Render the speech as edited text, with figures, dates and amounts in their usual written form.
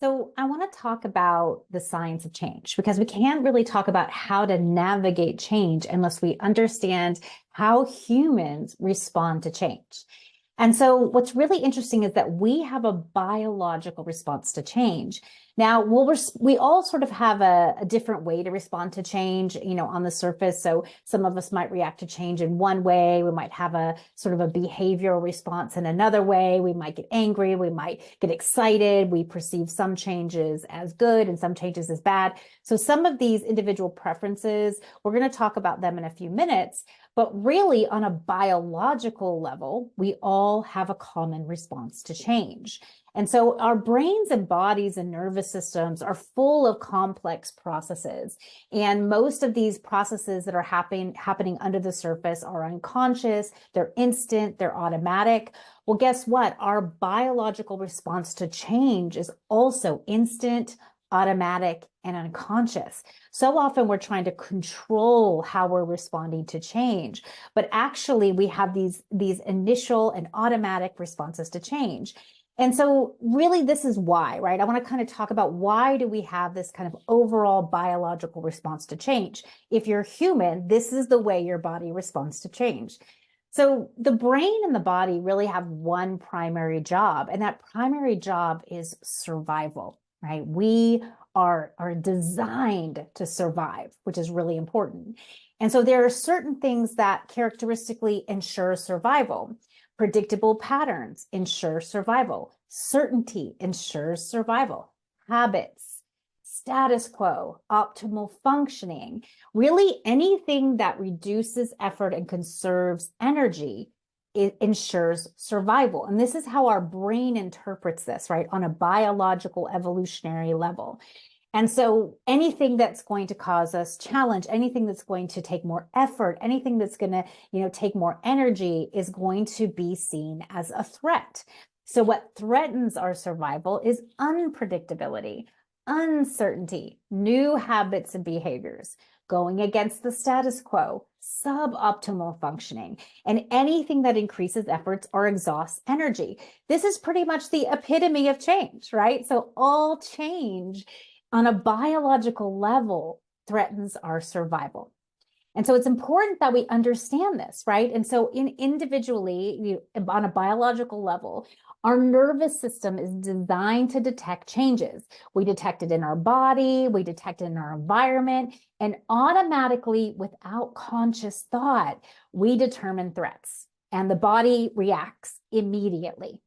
So, I want to talk about the science of change because we can't really talk about how to navigate change unless we understand how humans respond to change. And so, what's really interesting is that we have a biological response to change. Now, we all sort of have a different way to respond to change, on the surface. So, some of us might react to change in one way. We might have a sort of a behavioral response in another way. We might get angry. We might get excited. We perceive some changes as good and some changes as bad. So, some of these individual preferences, we're going to talk about them in a few minutes. But really, on a biological level, we all have a common response to change. And so our brains and bodies and nervous systems are full of complex processes. And most of these processes that are happening under the surface are unconscious, they're instant, they're automatic. Well, guess what? Our biological response to change is also instant, automatic, and unconscious. So often we're trying to control how we're responding to change, but actually we have these initial and automatic responses to change. And so really this is why, right? I want to kind of talk about why do we have this kind of overall biological response to change? If you're human, this is the way your body responds to change. So the brain and the body really have one primary job, and that primary job is survival, right? We are designed to survive, which is really important. And so there are certain things that characteristically ensure survival. Predictable patterns ensure survival. Certainty ensures survival. Habits, status quo, optimal functioning, really anything that reduces effort and conserves energy, it ensures survival. And this is how our brain interprets this, right? On a biological evolutionary level. And so anything that's going to cause us challenge, anything that's going to take more effort, anything that's going to, take more energy is going to be seen as a threat. So what threatens our survival is unpredictability, uncertainty, new habits and behaviors, going against the status quo, suboptimal functioning, and anything that increases efforts or exhausts energy. This is pretty much the epitome of change, right? So all change on a biological level threatens our survival. And so it's important that we understand this, right? And so individually, on a biological level, our nervous system is designed to detect changes. We detect it in our body, we detect it in our environment, and automatically, without conscious thought, we determine threats. And the body reacts immediately.